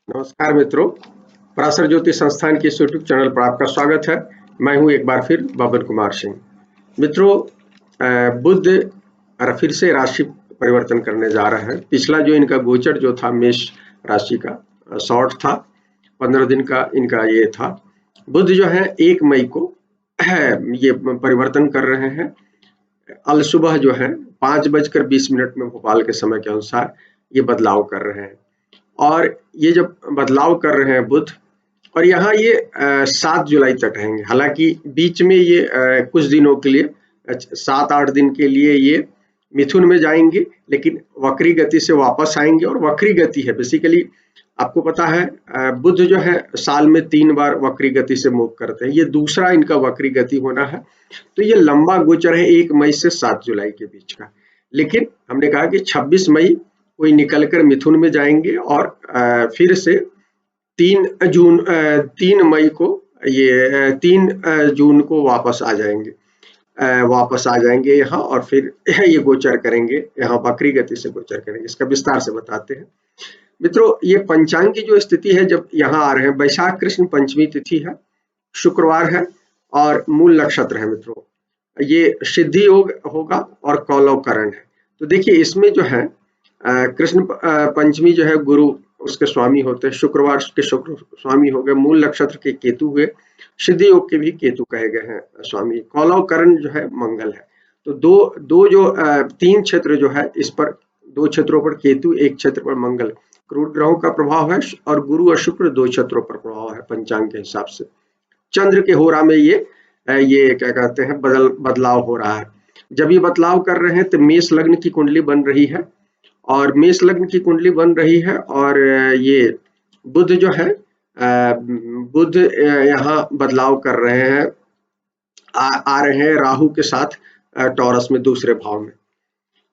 नमस्कार मित्रों, पराशर ज्योति संस्थान के इस यूट्यूब चैनल पर आपका स्वागत है। मैं हूं एक बार फिर बबन कुमार सिंह। मित्रों, बुध फिर से राशि परिवर्तन करने जा रहे हैं। पिछला जो इनका गोचर जो था मेष राशि का शॉर्ट था, 15 दिन का इनका ये था। बुध जो है 1 मई को ये परिवर्तन कर रहे हैं। अल सुबह जो है 5:20 में भोपाल के समय के अनुसार ये बदलाव कर रहे हैं। और ये जब बदलाव कर रहे हैं बुध, और यहाँ ये 7 जुलाई तक रहेंगे। हालांकि बीच में ये कुछ दिनों के लिए 7-8 दिन के लिए ये मिथुन में जाएंगे, लेकिन वक्री गति से वापस आएंगे। और वक्री गति है बेसिकली, आपको पता है बुध जो है साल में 3 बार वक्री गति से मूव करते हैं। ये दूसरा इनका वक्री गति होना है। तो ये लंबा गोचर है 1 मई से 7 जुलाई के बीच का। लेकिन हमने कहा कि 26 मई कोई निकलकर मिथुन में जाएंगे और फिर से 3 मई को ये 3 जून को वापस आ जाएंगे यहाँ, और फिर ये गोचर करेंगे यहाँ, वक्री गति से गोचर करेंगे। इसका विस्तार से बताते हैं। मित्रों, ये पंचांग की जो स्थिति है जब यहाँ आ रहे हैं, वैशाख कृष्ण पंचमी तिथि है, शुक्रवार है और मूल नक्षत्र है। मित्रों, ये सिद्धि योग होगा और कौलव करण है। तो देखिए इसमें जो है कृष्ण पंचमी जो है गुरु उसके स्वामी होते हैं, शुक्रवार के शुक्र स्वामी हो गए, मूल नक्षत्र के केतु हुए, सिद्धि योग के भी केतु कहे गए हैं स्वामी, कौलव करण जो है मंगल है। तो दो जो 3 क्षेत्र जो है, इस पर 2 क्षेत्रों पर केतु, 1 क्षेत्र पर मंगल, क्रूर ग्रहों का प्रभाव है। और गुरु और शुक्र 2 क्षेत्रों पर प्रभाव है पंचांग के हिसाब से। चंद्र के होरा में ये क्या कहते हैं बदलाव हो रहा है। जब ये बदलाव कर रहे हैं तो मेष लग्न की कुंडली बन रही है, और मेष लग्न की कुंडली बन रही है। और ये बुध जो है बुध यहाँ बदलाव कर रहे हैं, आ रहे हैं राहु के साथ टॉरस में दूसरे भाव में।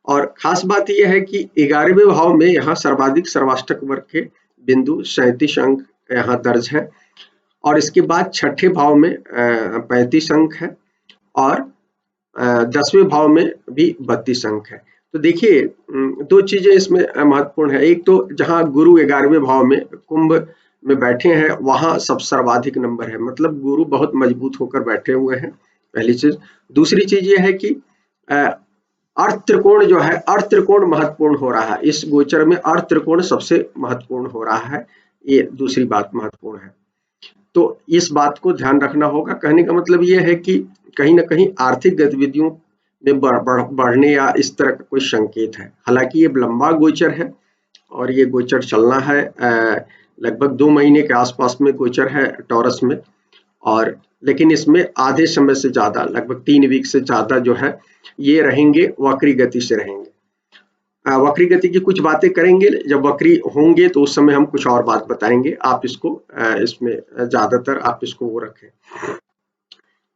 और खास बात यह है कि 11वें भाव में यहाँ सर्वाधिक सर्वाष्टक वर्ग के बिंदु 37 अंक यहाँ दर्ज है। और इसके बाद 6ठे भाव में 35 अंक है, और 10वें भाव में भी 32 अंक है। तो देखिए 2 चीजें इसमें महत्वपूर्ण है। एक तो जहां गुरु 11वें भाव में कुंभ में बैठे हैं, वहां सब सर्वाधिक नंबर है, मतलब गुरु बहुत मजबूत होकर बैठे हुए हैं, पहली चीज। दूसरी चीज ये है कि अर्थ त्रिकोण जो है, अर्थ त्रिकोण महत्वपूर्ण हो रहा है इस गोचर में। अर्थ त्रिकोण सबसे महत्वपूर्ण हो रहा है, ये दूसरी बात महत्वपूर्ण है। तो इस बात को ध्यान रखना होगा। कहने का मतलब ये है कि कहीं ना कहीं आर्थिक गतिविधियों में बढ़ने या इस तरह का कोई संकेत है। हालांकि ये लंबा गोचर है और ये गोचर चलना है, लगभग 2 महीने के आसपास में गोचर है टॉरस में। और लेकिन इसमें आधे समय से ज्यादा, लगभग 3 वीक से ज्यादा जो है ये रहेंगे, वक्री गति से रहेंगे। वक्री गति की कुछ बातें करेंगे, जब वक्री होंगे तो उस समय हम कुछ और बात बताएंगे। आप इसको इसमें ज्यादातर आप इसको वो रखें।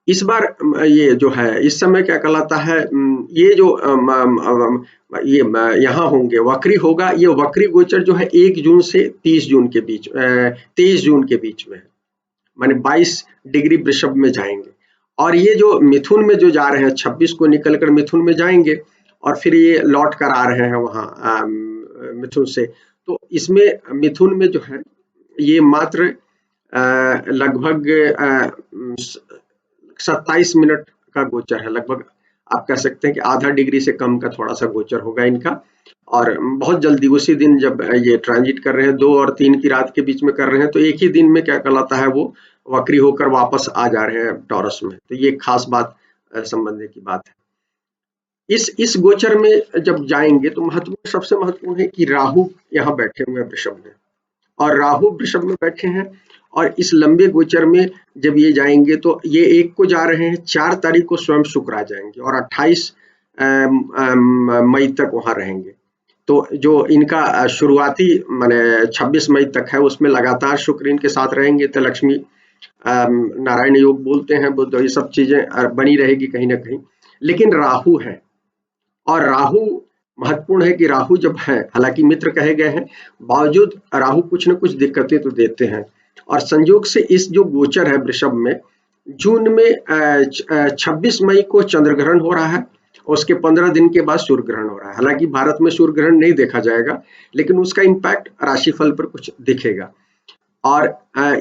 इस बार ये जो है इस समय क्या कहलाता है, ये जो ये यहाँ होंगे, वक्री होगा। ये वक्री गोचर जो है 1 जून से 30 जून के बीच 23 जून के बीच में है, माने 22 डिग्री वृषभ में जाएंगे। और ये जो मिथुन में जो जा रहे हैं, 26 को निकलकर मिथुन में जाएंगे और फिर ये लौट कर आ रहे हैं वहां मिथुन से। तो इसमें मिथुन में जो है ये मात्र लगभग 27 मिनट का गोचर है। लगभग आप कह सकते हैं कि आधा डिग्री से कम का थोड़ा सा गोचर होगा इनका। और बहुत जल्दी उसी दिन जब ये ट्रांजिट कर रहे हैं, 2 और 3 की रात के बीच में कर रहे हैं, तो एक ही दिन में क्या कहलाता है वो वक्री होकर वापस आ जा रहे हैं टॉरस में। तो ये खास बात समझने की बात है। इस गोचर में जब जाएंगे तो सबसे महत्वपूर्ण है कि राहु यहाँ बैठे हुए हैं वृषभ में, और राहु वृषभ में बैठे हैं। और इस लंबे गोचर में जब ये जाएंगे तो ये 1 को जा रहे हैं, 4 तारीख को स्वयं शुक्र आ जाएंगे और 28 मई तक वहां रहेंगे। तो जो इनका शुरुआती माने 26 मई तक है, उसमें लगातार शुक्र इनके साथ रहेंगे। तो लक्ष्मी नारायण योग बोलते हैं बुद्ध, ये सब चीजें बनी रहेगी कहीं ना कहीं। लेकिन राहु है, और राहु महत्वपूर्ण है कि राहु जब है, हालांकि मित्र कहे गए हैं, बावजूद राहु कुछ न कुछ दिक्कतें तो देते हैं। और संयोग से इस जो गोचर है वृषभ में, जून में 26 मई को चंद्र ग्रहण हो रहा है, और उसके 15 दिन के बाद सूर्य ग्रहण हो रहा है। हालांकि भारत में सूर्य ग्रहण नहीं देखा जाएगा, लेकिन उसका इम्पैक्ट राशिफल पर कुछ दिखेगा। और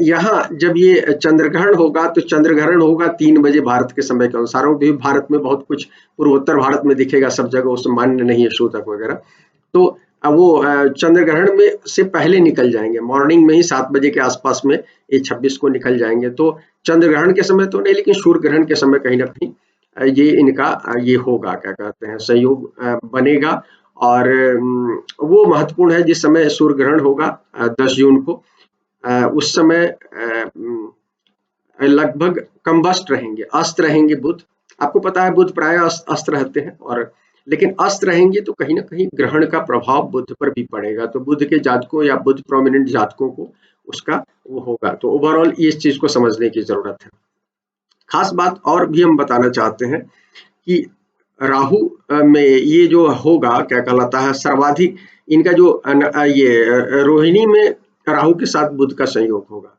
यहाँ जब ये चंद्रग्रहण होगा तो चंद्रग्रहण होगा 3 बजे भारत के समय के अनुसार, भी भारत में बहुत कुछ पूर्वोत्तर भारत में दिखेगा, सब जगह उस मान्य नहीं है शोधक वगैरह। तो वो चंद्रग्रहण में से पहले निकल जाएंगे, मॉर्निंग में ही 7 बजे के आसपास में ये 26 को निकल जाएंगे। तो चंद्रग्रहण के समय तो नहीं, लेकिन सूर्य ग्रहण के समय कहीं ना कहीं ये इनका ये होगा, क्या कहते हैं, संयोग बनेगा। और वो महत्वपूर्ण है जिस समय सूर्य ग्रहण होगा 10 जून को, उस समय लगभग कम्बस्ट रहेंगे, अस्त रहेंगे बुध। आपको पता है बुध प्राय अस्त रहते हैं, और लेकिन अस्त रहेंगे तो कहीं ना कहीं ग्रहण का प्रभाव बुध पर भी पड़ेगा, तो बुध के जातकों या बुध प्रोमिनेंट जातकों को उसका वो होगा। तो ओवरऑल इस चीज को समझने की जरूरत है। खास बात और भी हम बताना चाहते हैं कि राहु में ये जो होगा, क्या कहलाता है, सर्वाधिक इनका जो ये रोहिणी में राहु के साथ बुध का संयोग होगा।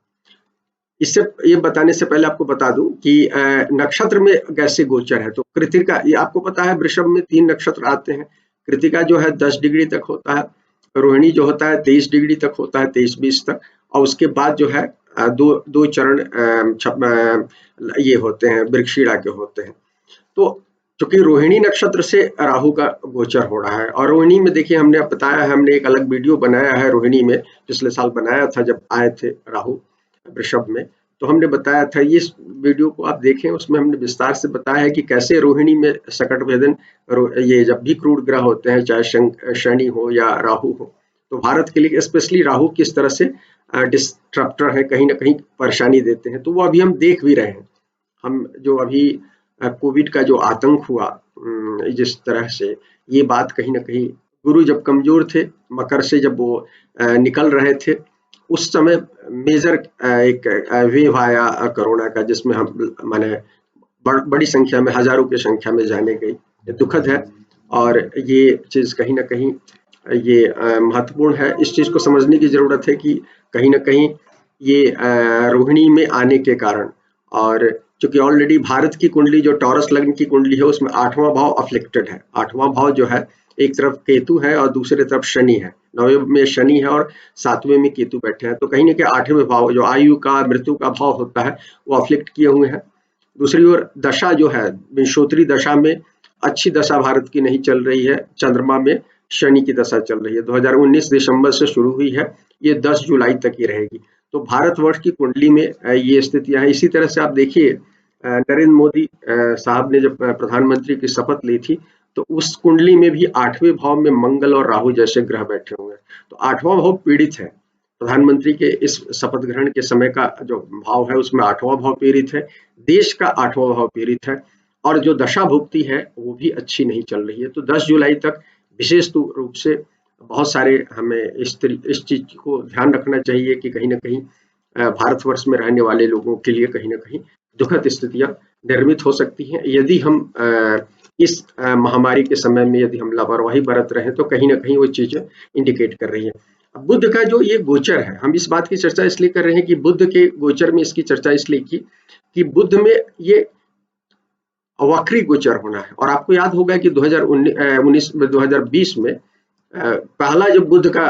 इससे ये बताने से पहले आपको बता दूं कि नक्षत्र में कैसे गोचर है। तो कृतिका, ये आपको पता है वृषभ में 3 नक्षत्र आते हैं। कृतिका जो है 10 डिग्री तक होता है, रोहिणी जो होता है 23 डिग्री तक होता है, 23-20 तक, और उसके बाद जो है दो चरण ये होते हैं, वृक्षिणा के होते हैं। तो चूंकि रोहिणी नक्षत्र से राहु का गोचर हो रहा है, और रोहिणी में देखिए हमने बताया है, हमने एक अलग वीडियो बनाया है रोहिणी में, पिछले साल बनाया था जब आए थे राहु वृषभ में, तो हमने बताया था, इस वीडियो को आप देखें, उसमें हमने विस्तार से बताया है कि कैसे रोहिणी में सकट भेदन, ये जब भी क्रूर ग्रह होते हैं, चाहे शनि हो या राहु हो, तो भारत के लिए स्पेशली राहु किस तरह से डिस्ट्रप्टर है, कहीं ना कहीं परेशानी देते हैं। तो वो अभी हम देख भी रहे हैं। हम जो अभी कोविड का जो आतंक हुआ, जिस तरह से ये बात कहीं ना कहीं, गुरु जब कमजोर थे, मकर से जब वो निकल रहे थे, उस समय मेजर एक वेव आया कोरोना का, जिसमें हम माने बड़ी संख्या में, हजारों की संख्या में जाने गई। ये दुखद है, और ये चीज कहीं ना कहीं ये महत्वपूर्ण है। इस चीज को समझने की जरूरत है कि कहीं ना कहीं ये रोहिणी में आने के कारण, और चूंकि ऑलरेडी भारत की कुंडली जो टॉरस लग्न की कुंडली है, उसमें 8वां भाव अफ्लिक्टेड है। 8वां भाव जो है, एक तरफ केतु है और दूसरी तरफ शनि है, 9वें में शनि है और 7वें में केतु बैठे हैं। तो कहीं ना कहीं 8वें भाव जो आयु का, मृत्यु का भाव होता है, वो अफ्लिक्ट किए हुए हैं। दूसरी ओर दशा जो है, विंशोत्तरी दशा में अच्छी दशा भारत की नहीं चल रही है। चंद्रमा में शनि की दशा चल रही है, 2019 दिसंबर से शुरू हुई है, ये 10 जुलाई तक ही रहेगी। तो भारतवर्ष की कुंडली में ये स्थितियां हैं। इसी तरह से आप देखिए, नरेंद्र मोदी साहब ने जब प्रधानमंत्री की शपथ ली थी, तो उस कुंडली में भी 8वें भाव में मंगल और राहु जैसे ग्रह बैठे हुए हैं। तो 8वां भाव पीड़ित है। प्रधानमंत्री के इस शपथ ग्रहण के समय का जो भाव है, उसमें 8वां भाव पीड़ित है, देश का 8वां भाव पीड़ित है, और जो दशा भुगती है वो भी अच्छी नहीं चल रही है। तो 10 जुलाई तक विशेष रूप से बहुत सारे हमें इस चीज को ध्यान रखना चाहिए कि कहीं ना कहीं भारतवर्ष में रहने वाले लोगों के लिए कहीं ना कहीं दुखद स्थितियां निर्मित हो सकती हैं, यदि हम इस महामारी के समय में यदि हम लापरवाही बरत रहे हैं, तो कहीं ना कहीं वो चीजें इंडिकेट कर रही है। अब बुध का जो ये गोचर है, हम इस बात की चर्चा इसलिए कर रहे हैं कि बुध के गोचर में इसकी चर्चा इसलिए की कि बुध में ये वक्री गोचर होना है। और आपको याद होगा कि 2020 में पहला जो बुध का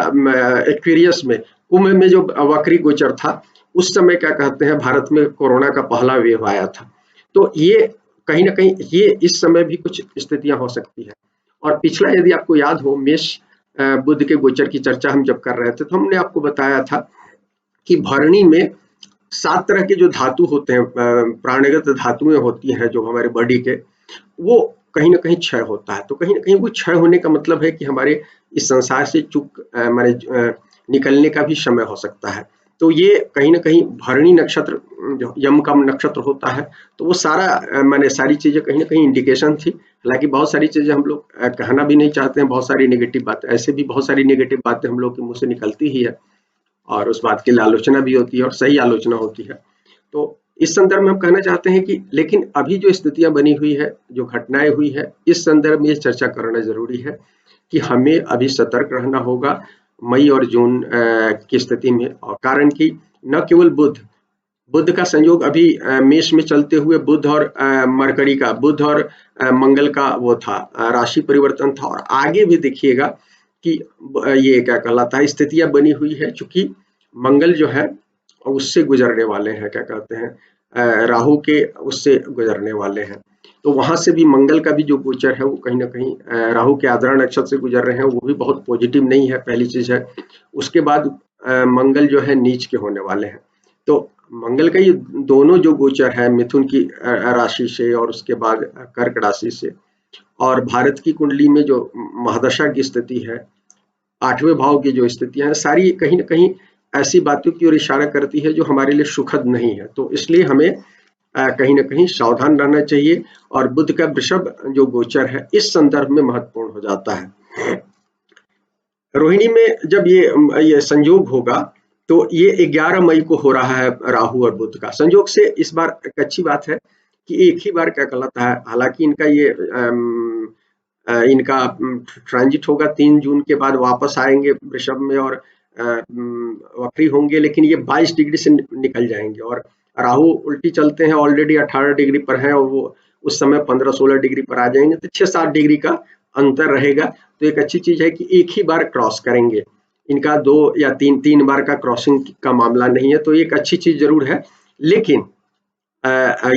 एक्वेरियस में, कुंभ में जो वक्री गोचर था, उस समय क्या कहते हैं, भारत में कोरोना का पहला वेव आया था। तो ये कहीं ना कहीं ये इस समय भी कुछ स्थितियां हो सकती है। और पिछला यदि आपको याद हो, मेष बुध के गोचर की चर्चा हम जब कर रहे थे, तो हमने आपको बताया था कि भरणी में 7 तरह के जो धातु होते हैं, प्राणगत धातुएं होती हैं जो हमारे बॉडी के, वो कहीं ना कहीं क्षय होता है। तो कहीं ना कहीं वो क्षय होने का मतलब है कि हमारे इस संसार से चूक हमारे निकलने का भी समय हो सकता है। तो ये कहीं ना कहीं भरणी नक्षत्र जो यम का नक्षत्र होता है, तो वो सारा मैंने सारी चीजें कहीं ना कहीं इंडिकेशन थी। हालांकि बहुत सारी चीजें हम लोग कहना भी नहीं चाहते हैं, बहुत सारी नेगेटिव बातें, ऐसे भी बहुत सारी नेगेटिव बातें हम लोग के मुंह से निकलती ही है, और उस बात के लिए आलोचना भी होती है, और सही आलोचना होती है। तो इस संदर्भ में हम कहना चाहते हैं कि लेकिन अभी जो स्थितियां बनी हुई है, जो घटनाएं हुई है, इस संदर्भ में ये चर्चा करना जरूरी है कि हमें अभी सतर्क रहना होगा मई और जून की स्थिति में। और कारण कि न केवल बुध का संयोग अभी मेष में चलते हुए बुध और मरकरी का, बुध और मंगल का वो था, राशि परिवर्तन था, और आगे भी देखिएगा कि ये क्या कहलाता है, स्थितियां बनी हुई है। चूंकि मंगल जो है और उससे गुजरने वाले हैं, क्या कहते हैं, राहु के उससे गुजरने वाले हैं। तो वहां से भी मंगल का भी जो गोचर है वो कहीं ना कहीं राहु के आद्रा नक्षत्र से गुजर रहे हैं, वो भी बहुत पॉजिटिव नहीं है, पहली चीज है। उसके बाद मंगल जो है नीच के होने वाले हैं। तो मंगल का ये दोनों जो गोचर है मिथुन की राशि से और उसके बाद कर्क राशि से, और भारत की कुंडली में जो महादशा की स्थिति है, 8वें भाव की जो स्थितियां हैं, सारी कहीं ना कहीं ऐसी बातों की ओर इशारा करती है जो हमारे लिए सुखद नहीं है। तो इसलिए हमें कहीं ना कहीं सावधान रहना चाहिए। और बुध का वृषभ जो गोचर है इस संदर्भ में महत्वपूर्ण हो जाता है। रोहिणी में जब ये संयोग होगा तो ये 11 मई को हो रहा है राहु और बुध का संयोग से। इस बार एक अच्छी बात है कि एक ही बार क्या कहलाता है, हालांकि इनका ये इनका ट्रांजिट होगा 3 जून के बाद, वापस आएंगे वृषभ में और वक्री होंगे, लेकिन ये 22 डिग्री से निकल जाएंगे। और राहु उल्टी चलते हैं, ऑलरेडी 18 डिग्री पर है और वो उस समय 15-16 डिग्री पर आ जाएंगे, तो 6-7 डिग्री का अंतर रहेगा। तो एक अच्छी चीज है कि एक ही बार क्रॉस करेंगे, इनका 2 या 3 बार का क्रॉसिंग का मामला नहीं है, तो एक अच्छी चीज जरूर है। लेकिन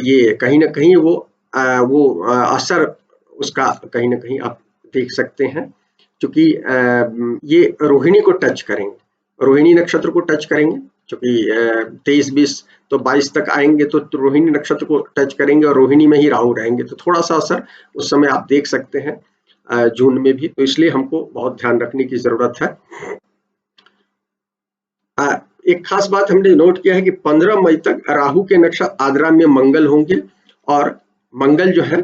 ये कहीं ना कहीं वो असर उसका कहीं ना कहीं आप देख सकते हैं, क्योंकि ये रोहिणी को टच करेंगे, रोहिणी नक्षत्र को टच करेंगे, क्योंकि 23-20 तो 22 तक आएंगे तो रोहिणी नक्षत्र को टच करेंगे और रोहिणी में ही राहु रहेंगे, तो थोड़ा सा असर उस समय आप देख सकते हैं जून में भी। तो इसलिए हमको बहुत ध्यान रखने की जरूरत है। एक खास बात हमने नोट किया है कि 15 मई तक राहु के नक्षत्र आद्रा में मंगल होंगे, और मंगल जो है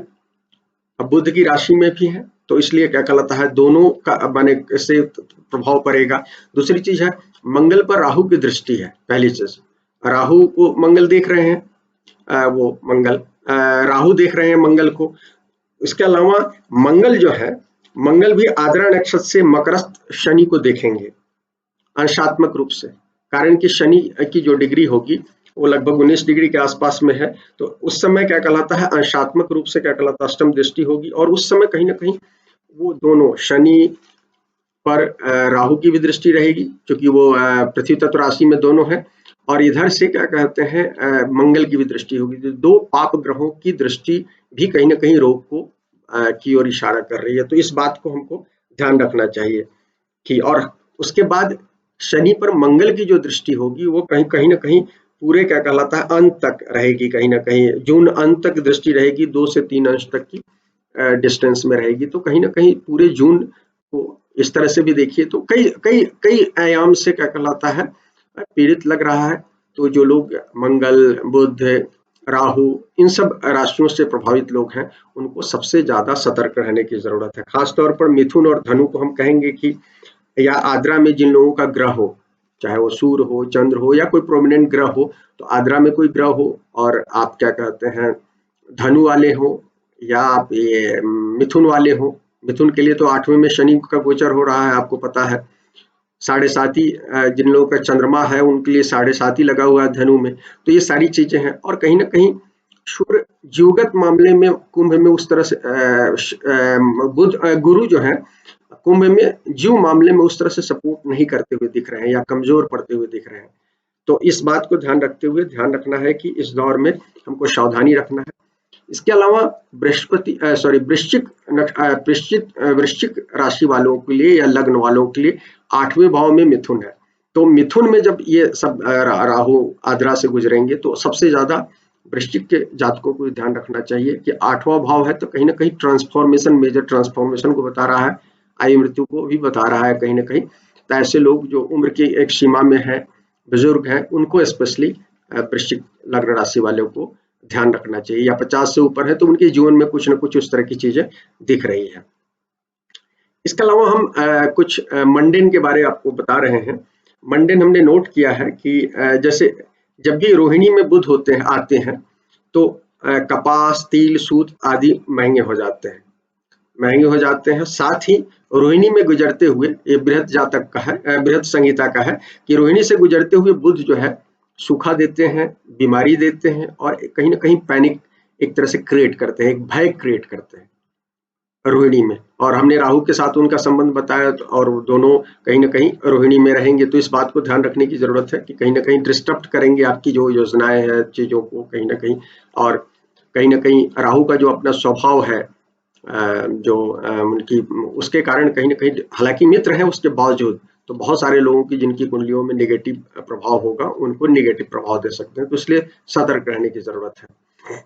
बुध की राशि में भी है, तो इसलिए क्या कहलाता है, दोनों का माने से प्रभाव पड़ेगा। दूसरी चीज है, मंगल पर राहु की दृष्टि है, पहली चीज राहु को मंगल देख रहे हैं, वो मंगल राहु देख रहे हैं मंगल को। इसके अलावा मंगल जो है, मंगल भी आद्रा नक्षत्र से मकरस्थ शनि को देखेंगे अंशात्मक रूप से, कारण कि शनि की जो डिग्री होगी वो लगभग 19 डिग्री के आसपास में है। तो उस समय क्या कहलाता है, अंशात्मक रूप से क्या कहलाता है, अष्टम दृष्टि होगी, और उस समय कहीं ना कहीं वो दोनों शनि पर राहु की भी दृष्टि रहेगी, क्योंकि वो पृथ्वी तत्व राशि में दोनों है, और इधर से क्या कहते हैं मंगल की भी दृष्टि होगी। तो 2 पाप ग्रहों की दृष्टि भी कहीं ना कहीं रोग को की ओर इशारा कर रही है। तो इस बात को हमको ध्यान रखना चाहिए कि, और उसके बाद शनि पर मंगल की जो दृष्टि होगी वो कहीं ना कहीं पूरे क्या कहलाता है अंत तक रहेगी, कहीं ना कहीं जून अंत तक दृष्टि रहेगी, 2 से 3 अंश तक की डिस्टेंस में रहेगी। तो कहीं ना कहीं पूरे जून को इस तरह से भी देखिए तो कई कई कई आयाम से क्या कहलाता है पीड़ित लग रहा है। तो जो लोग मंगल, बुध, राहु इन सब राशियों से प्रभावित लोग हैं, उनको सबसे ज्यादा सतर्क रहने की जरूरत है। खासतौर पर मिथुन और धनु को हम कहेंगे कि, या आद्रा में जिन लोगों का ग्रह हो, चाहे वो सूर्य हो, चंद्र हो, या कोई प्रोमिनेंट ग्रह हो, तो आद्रा में कोई ग्रह हो और आप क्या कहते हैं धनु वाले हो या आप ये मिथुन वाले हो। मिथुन के लिए तो 8वें में शनि का गोचर हो रहा है, आपको पता है। 7.5 जिन लोगों का चंद्रमा है उनके लिए 7.5 लगा हुआ है धनु में। तो ये सारी चीजें हैं, और कहीं ना कहीं शुक्र जीवगत मामले में कुंभ में उस तरह से बुध गुरु जो है कुंभ में जीव मामले में उस तरह से सपोर्ट नहीं करते हुए दिख रहे हैं या कमजोर पड़ते हुए दिख रहे हैं। तो इस बात को ध्यान रखते हुए ध्यान रखना है कि इस दौर में हमको सावधानी रखना है। इसके अलावा वृश्चिक राशि वालों के लिए या लग्न वालों के लिए 8वें भाव में मिथुन है। तो मिथुन में जब ये सब राहु आद्रा से गुजरेंगे तो सबसे ज्यादा वृश्चिक के जातकों को ध्यान रखना चाहिए कि 8वां भाव है, तो कहीं ना कहीं ट्रांसफॉर्मेशन, मेजर ट्रांसफॉर्मेशन को बता रहा है, आयु मृत्यु को भी बता रहा है कहीं ना कहीं। तो ऐसे लोग जो उम्र की एक सीमा में है, बुजुर्ग हैं, उनको स्पेशली वृश्चिक लग्न राशि वालों को ध्यान रखना चाहिए, या 50 से ऊपर है तो उनके जीवन में कुछ ना कुछ उस तरह की चीजें दिख रही है। इसके अलावा हम कुछ मंडेन के बारे आपको बता रहे हैं। मंडेन हमने नोट किया है कि जैसे जब भी रोहिणी में बुध होते हैं आते हैं तो कपास, तिल, सूत आदि महंगे हो जाते हैं। साथ ही रोहिणी में गुजरते हुए, ये बृहत जातक का है, बृहत संहिता का है कि रोहिणी से गुजरते हुए बुध जो है सूखा देते हैं, बीमारी देते हैं, और कहीं ना कहीं पैनिक एक तरह से क्रिएट करते हैं, एक भय क्रिएट करते हैं। रोहिणी में, और हमने राहु के साथ उनका संबंध बताया और दोनों कहीं ना कहीं रोहिणी में रहेंगे। तो इस बात को ध्यान रखने की जरूरत है कि कहीं ना कहीं डिस्टर्ब करेंगे आपकी जो योजनाएं हैं चीजों को कहीं ना कहीं। और कहीं ना कहीं राहु का जो अपना स्वभाव है जो उनकी, उसके कारण कहीं ना कहीं, हालांकि मित्र है उसके बावजूद, तो बहुत सारे लोगों की जिनकी कुंडलियों में नेगेटिव प्रभाव होगा उनको नेगेटिव प्रभाव दे सकते हैं, तो इसलिए सतर्क रहने की जरूरत है।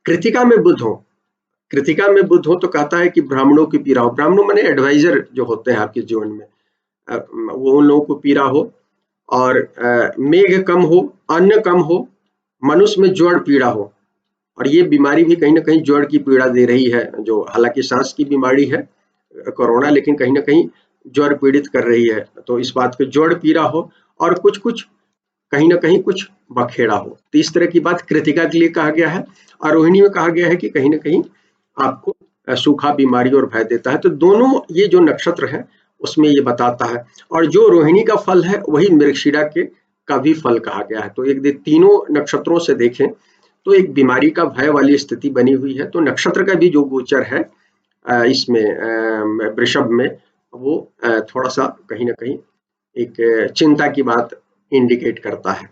कृतिका में बुध हो, कृतिका में बुध हो तो कहता है कि ब्राह्मणों की पीड़ा हो। ब्राह्मणों माने एडवाइजर जो होते हैं आपके जीवन में, वो उन लोगों को पीड़ा हो। और मेघ कम हो, अन्न कम हो, मनुष्य में ज्वर पीड़ा हो। और ये बीमारी भी कहीं ना कहीं ज्वर की पीड़ा दे रही है, जो हालांकि सांस की बीमारी है कोरोना, लेकिन कहीं ना कहीं ज्वर पीड़ित कर रही है। तो इस बात को ज्वर पीड़ा हो, और कुछ कुछ कहीं ना कहीं कुछ बखेड़ा हो। तो इस तरह की बात कृतिका के लिए कहा गया है। और रोहिणी में कहा गया है कि कहीं ना कहीं आपको सूखा, बीमारी और भय देता है। तो दोनों ये जो नक्षत्र है उसमें ये बताता है। और जो रोहिणी का फल है वही मृगशिरा के का भी फल कहा गया है। तो एक तीनों नक्षत्रों से देखें तो एक बीमारी का भय वाली स्थिति बनी हुई है। तो नक्षत्र का भी जो गोचर है इसमें वृषभ में, वो थोड़ा सा कहीं ना कहीं एक चिंता की बात इंडिकेट करता है।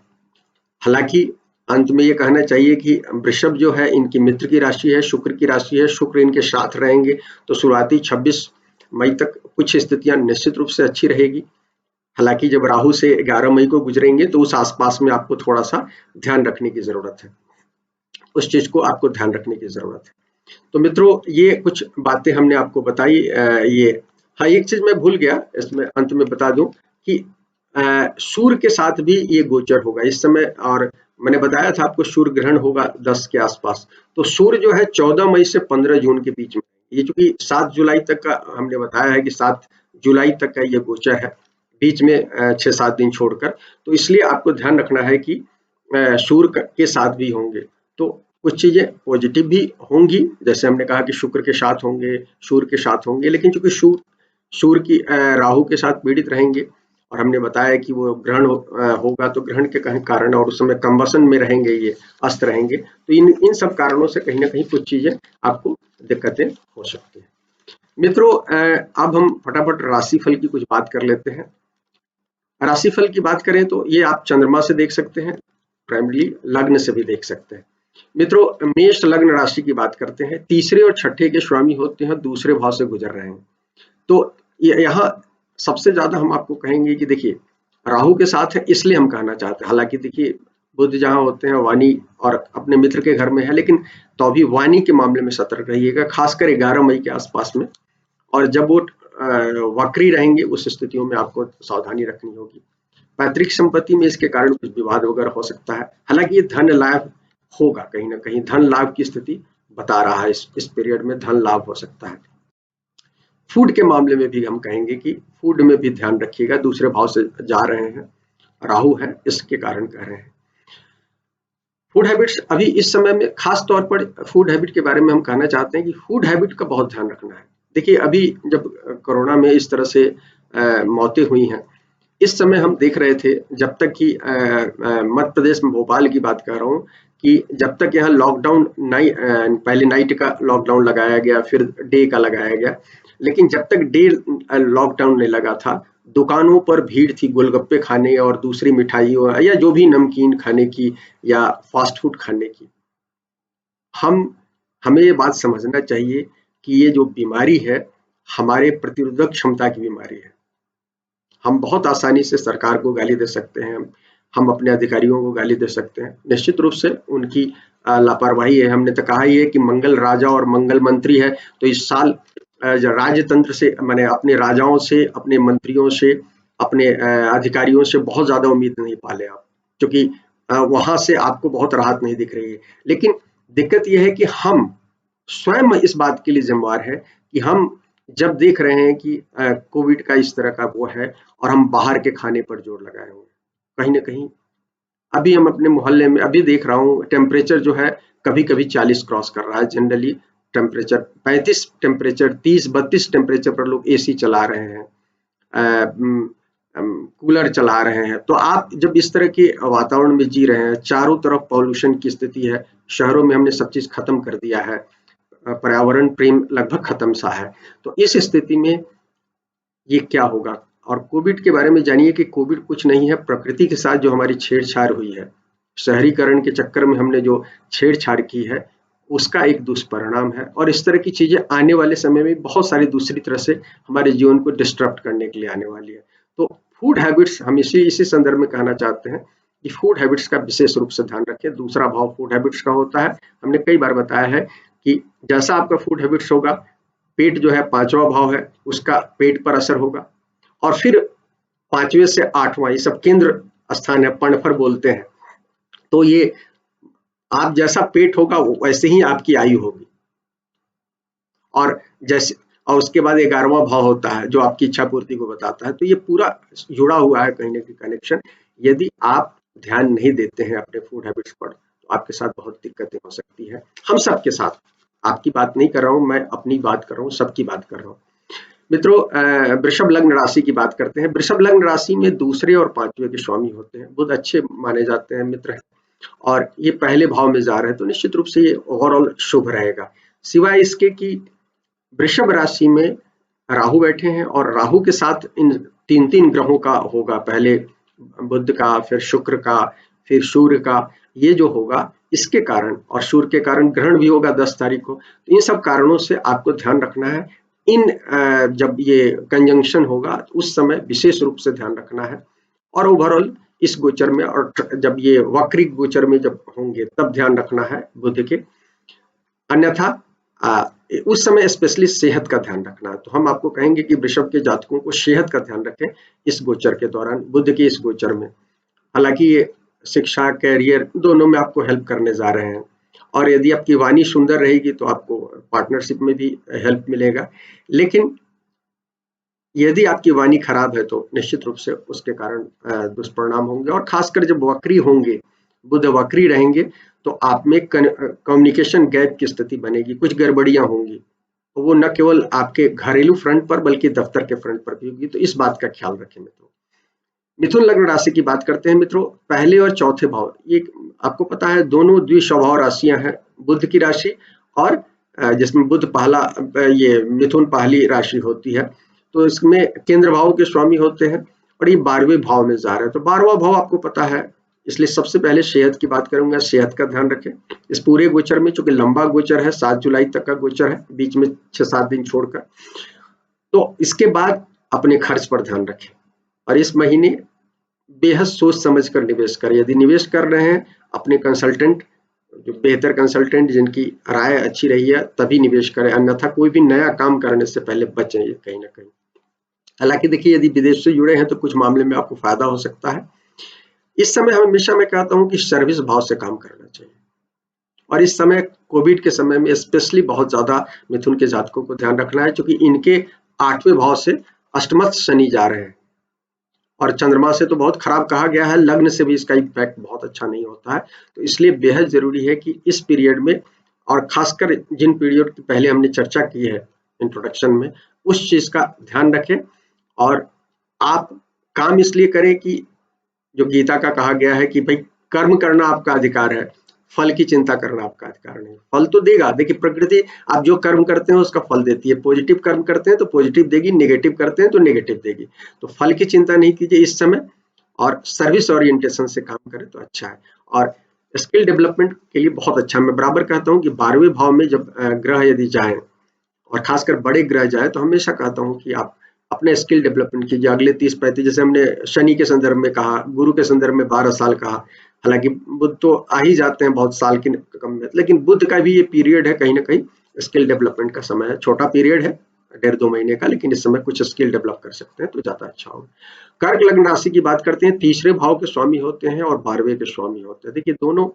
हालांकि अंत में ये कहना चाहिए कि वृषभ जो है इनकी मित्र की राशि है, शुक्र की राशि है, शुक्र इनके साथ रहेंगे तो शुरुआती 26 मई तक कुछ स्थितियां निश्चित रूप से अच्छी रहेगी। हालांकि जब राहु से 11 मई को गुजरेंगे तो उस आसपास में आपको थोड़ा सा ध्यान रखने की जरूरत है, उस चीज को आपको ध्यान रखने की जरूरत है। तो मित्रों ये कुछ बातें हमने आपको बताई। ये हाँ, एक चीज मैं भूल गया इसमें अंत में बता दूं कि सूर्य के साथ भी ये गोचर होगा इस समय। और मैंने बताया था आपको सूर्य ग्रहण होगा 10 के आसपास। तो सूर्य जो है 14 मई से 15 जून के बीच में, ये चूंकि 7 जुलाई तक का हमने बताया है कि 7 जुलाई तक का ये गोचर है, बीच में 6-7 दिन छोड़कर। तो इसलिए आपको ध्यान रखना है कि सूर्य के साथ भी होंगे तो कुछ चीजें पॉजिटिव भी होंगी, जैसे हमने कहा कि शुक्र के साथ होंगे, सूर्य के साथ होंगे, लेकिन चूंकि सूर्य की राहु के साथ पीड़ित रहेंगे, और हमने बताया कि वो ग्रहण होगा तो ग्रहण के कहीं कारण, और उस समय कंबसन में रहेंगे, ये अस्त रहेंगे, तो इन सब कारणों से कहीं ना कहीं कुछ चीजें आपको दिक्कतें हो सकती हैं। मित्रों अब हम फटाफट राशिफल की कुछ बात कर लेते हैं। राशिफल की बात करें तो ये आप चंद्रमा से देख सकते हैं, प्राइमरी लग्न से भी देख सकते हैं। मित्रों मेष लग्न राशि की बात करते हैं, तीसरे और छठे के स्वामी होते हैं, दूसरे भाव से गुजर रहे हैं। तो यहाँ सबसे ज्यादा हम आपको कहेंगे कि देखिए राहु के साथ है, इसलिए हम कहना चाहते हैं। हालांकि देखिए बुध जहां होते हैं वाणी और अपने मित्र के घर में है, लेकिन तो अभी वाणी के मामले में सतर्क रहिएगा, खासकर 11 मई के आसपास में। और जब वो वक्री रहेंगे उस स्थितियों में आपको सावधानी रखनी होगी। पैतृक संपत्ति में इसके कारण कुछ विवाद वगैरह हो सकता है। हालांकि ये धन लाभ होगा, कहीं ना कहीं धन लाभ की स्थिति बता रहा है, इस पीरियड में धन लाभ हो सकता है। फूड के मामले में भी हम कहेंगे कि फूड में भी ध्यान रखिएगा, दूसरे भाव से जा रहे हैं, राहु है इसके कारण कह रहे हैं। फूड हैबिट्स अभी इस समय में खास तौर पर फूड हैबिट के बारे में हम कहना चाहते हैं कि फूड हैबिट का बहुत ध्यान रखना है। देखिए अभी जब कोरोना में इस तरह से मौतें हुई हैं, इस समय हम देख रहे थे जब तक कि मध्य प्रदेश में भोपाल की बात कर रहा हूँ कि जब तक यहाँ लॉकडाउन पहले नाइट का लॉकडाउन लगाया गया, फिर डे का लगाया गया, लेकिन जब तक डे लॉकडाउन नहीं लगा था, दुकानों पर भीड़ थी गोलगप्पे खाने और दूसरी मिठाइयों या जो भी नमकीन खाने की या फास्ट फूड खाने की। हमें ये बात समझना चाहिए कि ये जो बीमारी है हमारे प्रतिरोधक क्षमता की बीमारी है। हम बहुत आसानी से सरकार को गाली दे सकते हैं, हम अपने अधिकारियों को गाली दे सकते हैं, निश्चित रूप से उनकी लापरवाही है। हमने तो कहा ही है कि मंगल राजा और मंगल मंत्री है, तो इस साल राजतंत्र से, मैंने अपने राजाओं से, अपने मंत्रियों से, अपने अधिकारियों से बहुत ज्यादा उम्मीद नहीं पाले आप, क्योंकि वहां से आपको बहुत राहत नहीं दिख रही है। लेकिन दिक्कत यह है कि हम स्वयं इस बात के लिए जिम्मेवार है कि हम जब देख रहे हैं कि कोविड का इस तरह का वो है और हम बाहर के खाने पर जोर लगाए हुए, कहीं ना कहीं अभी हम अपने मोहल्ले में अभी देख रहा हूँ टेम्परेचर जो है कभी कभी 40 क्रॉस कर रहा है। जनरली टेम्परेचर 35, टेम्परेचर 30-32 टेम्परेचर पर लोग एसी चला रहे हैं, कूलर चला रहे हैं। तो आप जब इस तरह के वातावरण में जी रहे हैं, चारों तरफ पॉल्यूशन की स्थिति है, शहरों में हमने सब चीज खत्म कर दिया है, पर्यावरण प्रेम लगभग खत्म सा है। तो इस स्थिति में ये क्या होगा? और कोविड के बारे में जानिए कि कोविड कुछ नहीं है, प्रकृति के साथ जो हमारी छेड़छाड़ हुई है, शहरीकरण के चक्कर में हमने जो छेड़छाड़ की है, उसका एक दुष्परिणाम है। और इस तरह की चीजें आने वाले समय में बहुत सारी दूसरी तरह से हमारे जीवन को डिस्टर्ब करने के लिए आने वाली है। तो फूड हैबिट्स हम इसी संदर्भ में कहना चाहते हैं कि फूड हैबिट्स का विशेष रूप से ध्यान रखें। दूसरा भाव फूड हैबिट्स का होता है, हमने कई बार बताया है कि जैसा आपका फूड हैबिट्स होगा, पेट जो है 5वां भाव है, उसका पेट पर असर होगा। और फिर 5वें से 8वां, ये सब केंद्र स्थान है, पर्णफर बोलते हैं। तो ये आप जैसा पेट होगा वैसे ही आपकी आयु होगी। और जैसे और उसके बाद 11वां भाव होता है जो आपकी इच्छा पूर्ति को बताता है। तो ये पूरा जुड़ा हुआ है कहीं ना कहीं कनेक्शन। यदि आप ध्यान नहीं देते हैं अपने फूड हैबिट्स पर, तो आपके साथ बहुत दिक्कतें हो सकती है, हम सबके साथ। आपकी बात नहीं कर रहा हूं मैं, अपनी बात कर रहा हूँ, सबकी बात कर रहा हूँ। मित्रों, वृषभ लग्न राशि की बात करते हैं। वृषभ लग्न राशि में दूसरे और 5वें के स्वामी होते हैं, बुध अच्छे माने जाते हैं मित्र हैं, और ये पहले भाव में जा रहे हैं, तो निश्चित रूप से ये ओवरऑल शुभ रहेगा। सिवाय इसके कि वृषभ राशि में राहु बैठे हैं, और राहु के साथ इन 3 ग्रहों का होगा, पहले बुध का, फिर शुक्र का, फिर सूर्य का, ये जो होगा इसके कारण, और सूर्य के कारण ग्रहण भी होगा 10 तारीख को। तो इन सब कारणों से आपको ध्यान रखना है। जब ये कंजंक्शन होगा उस समय विशेष रूप से ध्यान रखना है। और ओवरऑल इस गोचर में, और जब ये वक्रिक गोचर में जब होंगे तब ध्यान रखना है बुध के। अन्यथा उस समय स्पेशली सेहत का ध्यान रखना है। तो हम आपको कहेंगे कि वृषभ के जातकों को सेहत का ध्यान रखें इस गोचर के दौरान, बुध के इस गोचर में। हालांकि ये शिक्षा, कैरियर दोनों में आपको हेल्प करने जा रहे हैं। और यदि आपकी वाणी सुंदर रहेगी तो आपको पार्टनरशिप में भी हेल्प मिलेगा। लेकिन यदि आपकी वाणी खराब है तो निश्चित रूप से उसके कारण दुष्परिणाम होंगे। और खासकर जब वक्री होंगे, बुध वक्री रहेंगे, तो आप में कम्युनिकेशन गैप की स्थिति बनेगी, कुछ गड़बड़ियां होंगी। तो वो न केवल आपके घरेलू फ्रंट पर बल्कि दफ्तर के फ्रंट पर भी होगी। तो इस बात का ख्याल रखें मित्रों। मिथुन लग्न राशि की बात करते हैं मित्रों। पहले और चौथे भाव, ये आपको पता है दोनों द्विस्वभाव राशियां हैं, बुध की राशि और जिसमें बुध पहला, ये मिथुन पहली राशि होती है। तो इसमें केंद्र भाव के स्वामी होते हैं, और ये 12वें भाव में जा रहे हैं। तो 12वां भाव आपको पता है, इसलिए सबसे पहले सेहत की बात करूंगा। सेहत का ध्यान रखें इस पूरे गोचर में, चूंकि लंबा गोचर है, 7 जुलाई तक का गोचर है, बीच में 6-7 दिन छोड़कर। तो इसके बाद अपने खर्च पर ध्यान रखें, और इस महीने बेहद सोच समझ कर निवेश करें। यदि निवेश कर रहे हैं, अपने कंसल्टेंट, जो बेहतर कंसल्टेंट जिनकी राय अच्छी रही है, तभी निवेश करें। अन्यथा कोई भी नया काम करने से पहले बचें कहीं ना कहीं। हालांकि देखिए, यदि विदेश से जुड़े हैं तो कुछ मामले में आपको फायदा हो सकता है। इस समय हमेशा मैं कहता हूं कि सर्विस भाव से काम करना चाहिए। और इस समय कोविड के समय में स्पेशली बहुत ज्यादा मिथुन के जातकों को ध्यान रखना है, क्योंकि इनके 8वें भाव से अष्टमस्थ शनि जा रहे हैं, और चंद्रमा से तो बहुत खराब कहा गया है, लग्न से भी इसका इम्पैक्ट बहुत अच्छा नहीं होता है। तो इसलिए बेहद जरूरी है कि इस पीरियड में, और खासकर जिन पीरियड की पहले हमने चर्चा की है इंट्रोडक्शन में, उस चीज का ध्यान रखें। और आप काम इसलिए करें कि जो गीता का कहा गया है कि भाई कर्म करना आपका अधिकार है, फल की चिंता करना आपका अधिकार नहीं। फल तो देगा, देखिए प्रकृति आप जो कर्म करते हैं उसका फल देती है। पॉजिटिव कर्म करते हैं तो पॉजिटिव देगी, नेगेटिव करते हैं तो नेगेटिव देगी। तो फल की चिंता नहीं कीजिए इस समय, और सर्विस ओरिएंटेशन से काम करें तो अच्छा है। और स्किल डेवलपमेंट के लिए बहुत अच्छा, मैं बराबर कहता हूँ कि 12वें भाव में जब ग्रह यदि जाए, और खासकर बड़े ग्रह जाए, तो हमेशा कहता हूँ कि आप अपने स्किल डेवलपमेंट कीजिए अगले 30-35, जैसे हमने शनि के संदर्भ में कहा, गुरु के संदर्भ में 12 साल कहा। हालांकि बुध तो आ ही जाते हैं बहुत साल की कम में, लेकिन बुध का भी ये पीरियड है कहीं ना कहीं स्किल डेवलपमेंट का समय है। छोटा पीरियड है, 1.5-2 महीने का, लेकिन इस समय कुछ स्किल डेवलप कर सकते हैं तो ज्यादा अच्छा होगा। कर्क लग्न राशि की बात करते हैं। तीसरे भाव के स्वामी होते हैं और 12वें के स्वामी होते हैं। देखिए दोनों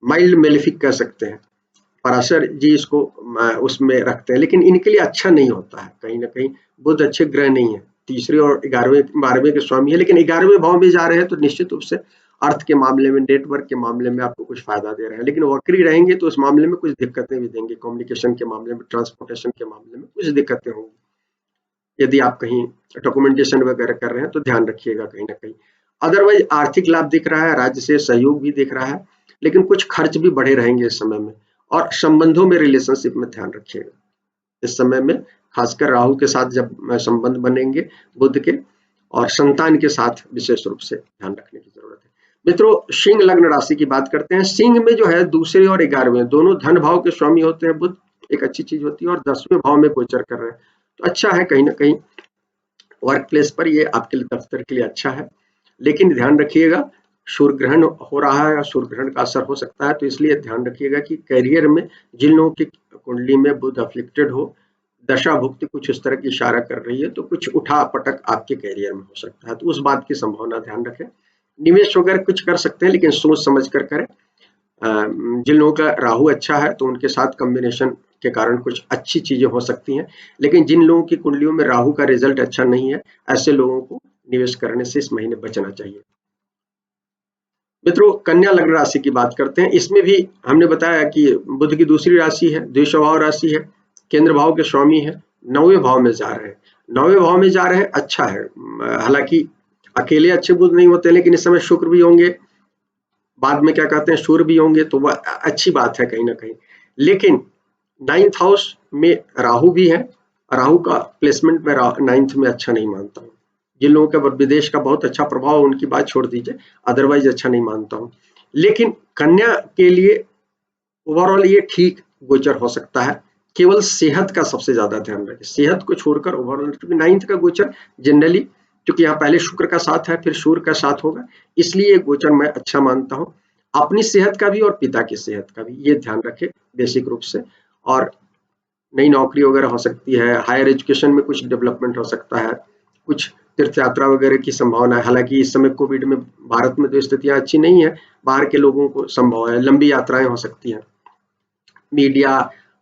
माइल्ड मेलिफिक कह सकते हैं, पराशर जी इसको उसमें रखते हैं, लेकिन इनके लिए अच्छा नहीं होता है। कहीं ना कहीं बुध अच्छे ग्रह नहीं है, तीसरे और 12वें के स्वामी है, लेकिन 11वें भाव में जा रहे हैं, तो निश्चित रूप से अर्थ के मामले में, नेटवर्क के मामले में आपको कुछ फायदा दे रहे हैं। लेकिन वक्री रहेंगे तो उस मामले में कुछ दिक्कतें भी देंगे, कम्युनिकेशन के मामले में, ट्रांसपोर्टेशन के मामले में कुछ दिक्कतें होंगी। यदि आप कहीं डॉक्यूमेंटेशन वगैरह कर रहे हैं तो ध्यान रखिएगा कहीं ना कहीं। अदरवाइज आर्थिक लाभ दिख रहा है, राज्य से सहयोग भी दिख रहा है, लेकिन कुछ खर्च भी बढ़े रहेंगे इस समय में। और संबंधों में, रिलेशनशिप में ध्यान रखिएगा इस समय में, खासकर राहु के साथ जब संबंध बनेंगे बुध के, और संतान के साथ विशेष रूप से ध्यान रखने की जरूरत है। मित्रों, सिंह लग्न राशि की बात करते हैं। सिंह में जो है दूसरे और 11वें दोनों धन भाव के स्वामी होते हैं बुध, एक अच्छी चीज होती है, और 10वें भाव में गोचर कर रहे हैं, तो अच्छा है, कहीं ना कहीं वर्क प्लेस पर ये आपके लिए, दफ्तर के लिए अच्छा है। लेकिन ध्यान रखिएगा, सूर्य ग्रहण हो रहा है और सूर्य ग्रहण का असर हो सकता है, तो इसलिए ध्यान रखिएगा कि करियर में जिन लोगों की कुंडली में बुध अफ्लिक्टेड हो, दशा भुक्ति कुछ इस तरह की इशारा कर रही है, तो कुछ उठा पटक आपके करियर में हो सकता है, तो उस बात की संभावना ध्यान रखें। निवेश वगैरह कुछ कर सकते हैं, लेकिन सोच समझ कर करें। जिन लोगों का राहु अच्छा है तो उनके साथ कॉम्बिनेशन के कारण कुछ अच्छी चीजें हो सकती हैं, लेकिन जिन लोगों की कुंडलियों में राहु का रिजल्ट अच्छा नहीं है, ऐसे लोगों को निवेश करने से इस महीने बचना चाहिए। मित्रों, कन्या लग्न राशि की बात करते हैं। इसमें भी हमने बताया कि बुध की दूसरी राशि है, द्विस्वभाव राशि है, केंद्र भाव के स्वामी है, 9वें भाव में जा रहे हैं। 9वें भाव में जा रहे हैं, अच्छा है। हालांकि अकेले अच्छे बुध नहीं होते, लेकिन इस समय शुक्र भी होंगे, बाद में क्या कहते हैं सूर्य भी होंगे, तो वह अच्छी बात है कहीं ना कहीं। लेकिन 9th हाउस में राहु भी है, राहु का प्लेसमेंट में 9th में अच्छा नहीं मानता हूँ। जिन लोगों का विदेश का बहुत अच्छा प्रभाव, उनकी बात छोड़ दीजिए, अदरवाइज अच्छा नहीं मानता हूँ। लेकिन कन्या के लिए ओवरऑल ये ठीक गोचर हो सकता है, केवल सेहत का सबसे ज्यादा ध्यान रखें, सेहत को छोड़कर ओवरऑल, क्योंकि 9th का गोचर जनरली, क्योंकि यहाँ पहले शुक्र का साथ है, फिर सूर्य का साथ होगा, इसलिए ये गोचर मैं अच्छा मानता हूँ। अपनी सेहत का भी और पिता की सेहत का भी ये ध्यान रखें बेसिक रूप से। और नई नौकरी वगैरह हो सकती है, हायर एजुकेशन में कुछ डेवलपमेंट हो सकता है, कुछ तीर्थ यात्रा वगैरह की संभावना है। हालांकि इस समय कोविड में भारत में तो स्थितियां अच्छी नहीं है, बाहर के लोगों को संभव है, लंबी यात्राएं हो सकती हैं। मीडिया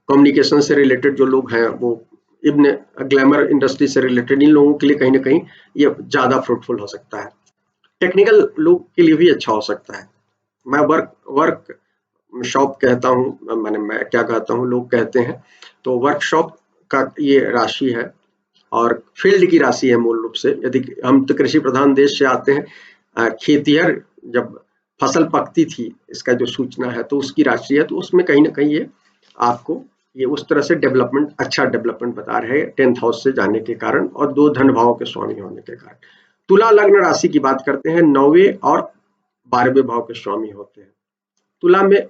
कम्युनिकेशन से रिलेटेड जो लोग हैं, वो इब्न ग्लैमर इंडस्ट्री से रिलेटेड, इन लोगों के लिए कहीं ना कहीं ये ज्यादा फ्रूटफुल हो सकता है। टेक्निकल लोग के लिए भी अच्छा हो सकता है। मैं वर्क शॉप कहता हूँ, मैं क्या कहता हूँ, लोग कहते हैं, तो वर्कशॉप का ये राशि है और फील्ड की राशि है मूल रूप से। यदि हम तो कृषि प्रधान देश से आते हैं, खेतिहर जब फसल पकती थी, इसका जो सूचना है, तो उसकी राशि है, तो उसमें कहीं ना कहीं ये आपको ये उस तरह से डेवलपमेंट, अच्छा डेवलपमेंट बता रहे हैं 10th हाउस से जाने के कारण और 2 धन भाव के स्वामी होने के कारण। तुला लग्न राशि की बात करते हैं, 9वें और 12वें भाव के स्वामी होते हैं। तुला में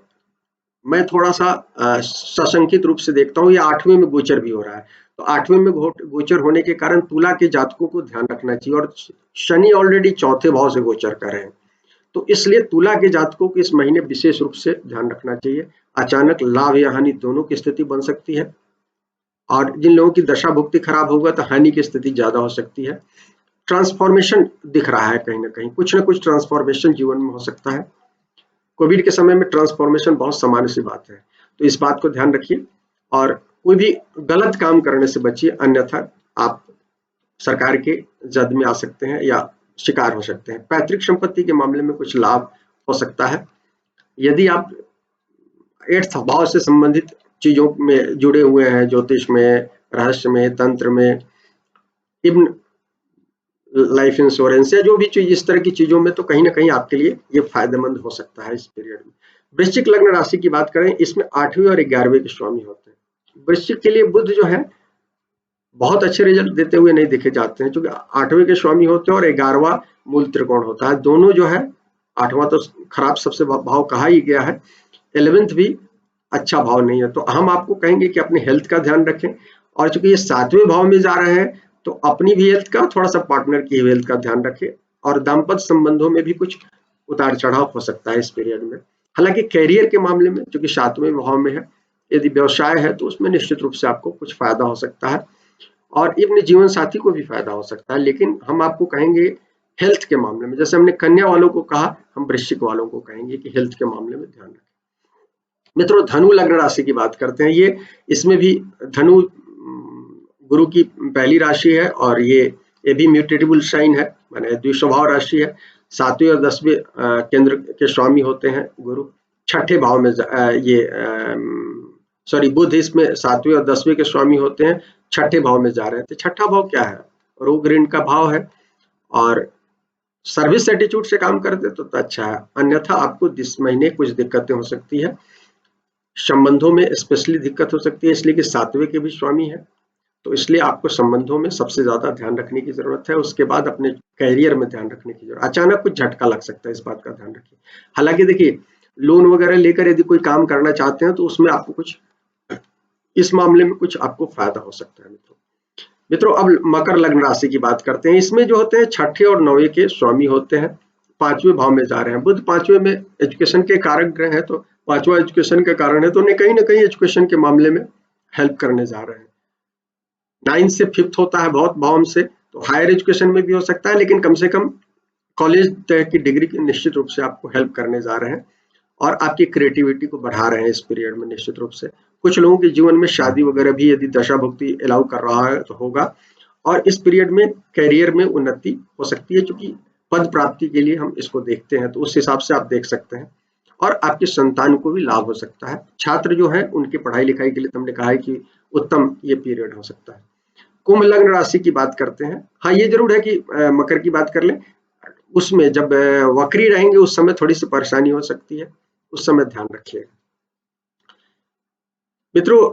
मैं थोड़ा सा सशंकित रूप से देखता हूँ, ये 8वें में गोचर भी हो रहा है, तो 8वें में गोचर होने के कारण तुला के जातकों को ध्यान रखना चाहिए, और शनि ऑलरेडी 4थे भाव से गोचर कर रहे हैं, तो इसलिए तुला के जातकों को इस महीने विशेष रूप से ध्यान रखना चाहिए। अचानक लाभ या हानि दोनों की स्थिति बन सकती है, और जिन लोगों की दशा भुक्ति खराब होगा तो हानि की स्थिति ज्यादा हो सकती है। ट्रांसफॉर्मेशन दिख रहा है, कहीं ना कहीं कुछ ना कुछ ट्रांसफॉर्मेशन जीवन में हो सकता है। कोविड के समय में ट्रांसफॉर्मेशन बहुत सामान्य सी बात है, तो इस बात को ध्यान रखिए और कोई भी गलत काम करने से बचिए, अन्यथा आप सरकार के जद में आ सकते हैं या शिकार हो सकते हैं। पैतृक संपत्ति के मामले में कुछ लाभ हो सकता है। यदि आप 8th भाव से संबंधित चीजों में जुड़े हुए हैं, ज्योतिष में, रहस्य में, तंत्र में, इब्न लाइफ इंश्योरेंस या जो भी चीज इस तरह की चीजों में, तो कहीं ना कहीं आपके लिए ये फायदेमंद हो सकता है इस पीरियड में। वृश्चिक लग्न राशि की बात करें, इसमें 8वें और 11वें के स्वामी होते हैं। वृश्चिक के लिए बुध जो है बहुत अच्छे रिजल्ट देते हुए नहीं देखे जाते हैं, क्योंकि 8वें के स्वामी होते हैं और 11वां मूल त्रिकोण होता है। दोनों जो है, 8वां तो खराब सबसे भाव कहा ही गया है, 11th भी अच्छा भाव नहीं है, तो हम आपको कहेंगे कि अपने हेल्थ का ध्यान रखें। और चूंकि ये 7वें भाव में जा रहे हैं, तो अपनी भी हेल्थ का, थोड़ा सा पार्टनर की हेल्थ का ध्यान रखें, और दाम्पत्य संबंधों में भी कुछ उतार चढ़ाव हो सकता है इस पीरियड में। हालांकि कैरियर के मामले में, चूंकि 7वें भाव में है, यदि व्यवसाय है तो उसमें निश्चित रूप से आपको कुछ फायदा हो सकता है, और अपने जीवन साथी को भी फायदा हो सकता है। लेकिन हम आपको कहेंगे हेल्थ के मामले में, जैसे हमने कन्या वालों को कहा, हम वृश्चिक वालों को कहेंगे कि हेल्थ के मामले में ध्यान रखें। मित्रों, धनु लग्न राशि की बात करते हैं। ये इसमें भी धनु गुरु की पहली राशि है, और ये भी म्यूटेबल साइन है, माने द्विस्वभाव राशि है। 7वें और 10वें केंद्र के स्वामी होते हैं गुरु। 6ठे भाव में बुध इसमें 7वें और 10वें के स्वामी होते हैं, 6ठे भाव में जा रहे हैं। तो 6ठा भाव क्या है? रोग ऋण का भाव है, और सर्विस एटीट्यूड से काम करते तो अच्छा है, अन्यथा आपको इस महीने कुछ दिक्कतें हो सकती है। संबंधों में स्पेशली दिक्कत हो सकती है, इसलिए कि 7वें के भी स्वामी है, तो इसलिए आपको संबंधों में सबसे ज्यादा ध्यान रखने की जरूरत है। उसके बाद अपने करियर में ध्यान रखने की जरूरत, अचानक कुछ झटका लग सकता है, इस बात का ध्यान रखिए। हालांकि देखिए, लोन वगैरह लेकर यदि कोई काम करना चाहते हैं तो उसमें आपको कुछ, इस मामले में कुछ आपको फायदा हो सकता है मित्रों। मित्रों, अब मकर लग्न राशि की बात करते हैं। इसमें जो होते हैं 6ठे और 9वें के स्वामी होते हैं, 5वें भाव में जा रहे हैं। बुध 5वें में एजुकेशन के कारक ग्रह है, तो 5वां एजुकेशन के कारण है, तो उन्हें कहीं ना कहीं एजुकेशन के मामले में हेल्प करने जा रहे हैं। 9 से 5th होता है बहुत भाव से, तो हायर एजुकेशन में भी हो सकता है, लेकिन कम से कम कॉलेज तक की डिग्री निश्चित रूप से आपको हेल्प करने जा रहे हैं और आपकी क्रिएटिविटी को बढ़ा रहे हैं इस पीरियड में निश्चित रूप से। कुछ लोगों के जीवन में शादी वगैरह भी यदि दशा भुक्ति अलाउ कर रहा है तो होगा, और इस पीरियड में करियर में उन्नति हो सकती है, क्योंकि पद प्राप्ति के लिए हम इसको देखते हैं, तो उस हिसाब से आप देख सकते हैं। और आपकी संतान को भी लाभ हो सकता है। छात्र जो है उनकी पढ़ाई लिखाई के लिए तुमने कहा है कि उत्तम ये पीरियड हो सकता है। कुंभ लग्न राशि की बात करते हैं। हाँ, ये जरूर है कि मकर की बात कर लें, उसमें जब वक्री रहेंगे उस समय थोड़ी सी परेशानी हो सकती है, उस समय ध्यान रखिएगा। मित्रों,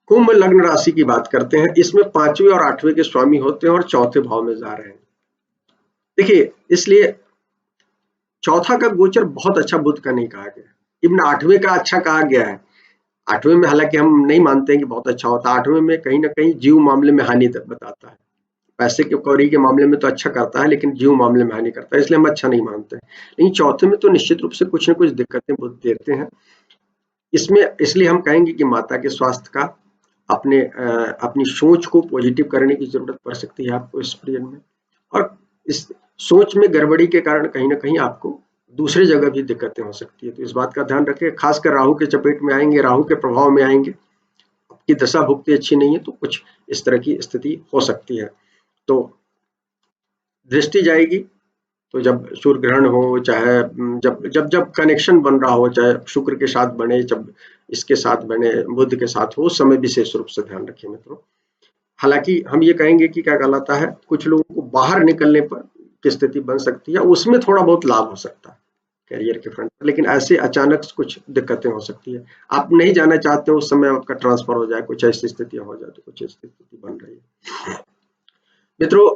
कुंभ लग्न राशि की बात करते हैं। इसमें 5वें और 8वें के स्वामी होते हैं और चौथे भाव में जा रहे हैं। देखिए, इसलिए चौथा का गोचर बहुत अच्छा बुध का नहीं कहा गया, इवन 8वें का अच्छा कहा गया है। 8वें में हालांकि हम नहीं मानते हैं कि बहुत अच्छा होता है, 8वें में कहीं ना कहीं जीव मामले में हानि तक बताता है। पैसे के कौड़ी के मामले में तो अच्छा करता है, लेकिन जीव मामले में हानि करता है, इसलिए हम अच्छा नहीं मानते। लेकिन चौथे में तो निश्चित रूप से कुछ न कुछ दिक्कतें बुध देते हैं। इसमें इसलिए हम कहेंगे कि माता के स्वास्थ्य का, अपनी सोच को पॉजिटिव करने की जरूरत पड़ सकती है आपको इस पीरियड में। और इस सोच में गड़बड़ी के कारण कहीं ना कहीं आपको दूसरी जगह भी दिक्कतें हो सकती है, तो इस बात का ध्यान रखें। खासकर राहु के चपेट में आएंगे, राहु के प्रभाव में आएंगे, आपकी दशा भुक्ति अच्छी नहीं है, तो कुछ इस तरह की स्थिति हो सकती है। तो दृष्टि जाएगी, तो जब सूर्य ग्रहण हो, चाहे जब जब जब कनेक्शन बन रहा हो, चाहे शुक्र के साथ बने, जब इसके साथ बने, बुध के साथ हो, उस समय विशेष रूप से ध्यान रखिए मित्रों। हालांकि हम ये कहेंगे कि क्या कहलाता है, कुछ लोगों को बाहर निकलने पर की स्थिति बन सकती है, उसमें थोड़ा बहुत लाभ हो सकता है करियर के फ्रंट पर, लेकिन ऐसे अचानक कुछ दिक्कतें हो सकती है। आप नहीं जाना चाहते उस समय आपका ट्रांसफर हो जाए, कुछ ऐसी स्थितियां हो जाए, तो कुछ ऐसी स्थिति बन रही है मित्रों।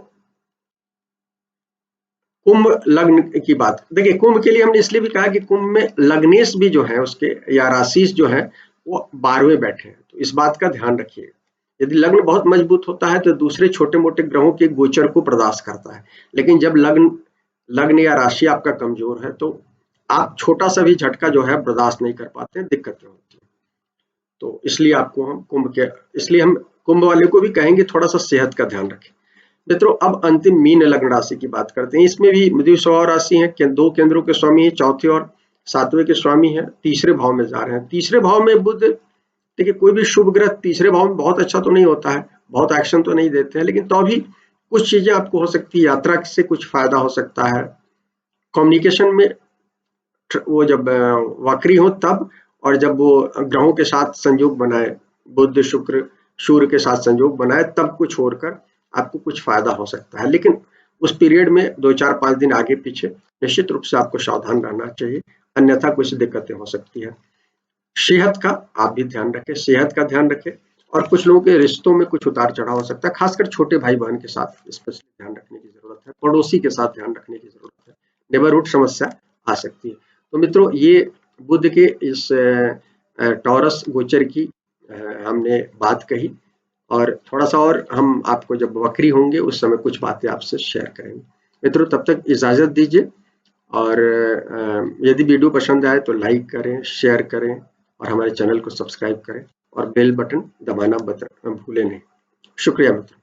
कुंभ लग्न की बात देखिए, कुंभ के लिए हमने इसलिए भी कहा कि कुंभ में लग्नेश भी जो है उसके, या राशिश जो है वो 12वें बैठे हैं, तो इस बात का ध्यान रखिए। यदि लग्न बहुत मजबूत होता है तो दूसरे छोटे मोटे ग्रहों के गोचर को बर्दाश्त करता है, लेकिन जब लग्न लग्न या राशि आपका कमजोर है तो आप छोटा सा भी झटका जो है बर्दाश्त नहीं कर पाते हैं, दिक्कतें होती है। तो इसलिए आपको हम इसलिए हम कुंभ वाले को भी कहेंगे थोड़ा सा सेहत का ध्यान रखें मित्रों। अब अंतिम मीन लग्न राशि की बात करते हैं। इसमें भी द्विसुभाव राशि है, 2 केंद्रों के स्वामी है, चौथे और 7वें के स्वामी है, तीसरे भाव में जा रहे हैं। तीसरे भाव में बुध, देखिए कोई भी शुभ ग्रह तीसरे भाव में बहुत अच्छा तो नहीं होता है, बहुत एक्शन तो नहीं देते हैं, लेकिन तो भी कुछ चीजें आपको हो सकती है, यात्रा से कुछ फायदा हो सकता है, कम्युनिकेशन में वो जब वक्री हो तब, और जब वो ग्रहों के साथ संयोग बनाए, बुध शुक्र सूर्य के साथ संयोग बनाए, तब कुछ छोड़कर आपको कुछ फायदा हो सकता है। लेकिन उस पीरियड में 2-4-5 दिन आगे पीछे निश्चित रूप से आपको सावधान रहना चाहिए, अन्यथा कुछ दिक्कतें हो सकती है। सेहत का आप भी ध्यान रखें, सेहत का ध्यान रखें। और कुछ लोगों के रिश्तों में कुछ उतार चढ़ाव हो सकता है, खासकर छोटे भाई बहन के साथ स्पेशली ध्यान रखने की जरूरत है, पड़ोसी के साथ ध्यान रखने की जरूरत है, नेबरहुड समस्या आ सकती है। तो मित्रों, ये बुध के इस टॉरस गोचर की हमने बात कही, और थोड़ा सा और हम आपको जब वक्री होंगे उस समय कुछ बातें आपसे शेयर करेंगे। मित्रों, तब तक इजाजत दीजिए, और यदि वीडियो पसंद आए तो लाइक करें, शेयर करें, और हमारे चैनल को सब्सक्राइब करें, और बेल बटन दबाना भूलें नहीं। शुक्रिया मित्रों।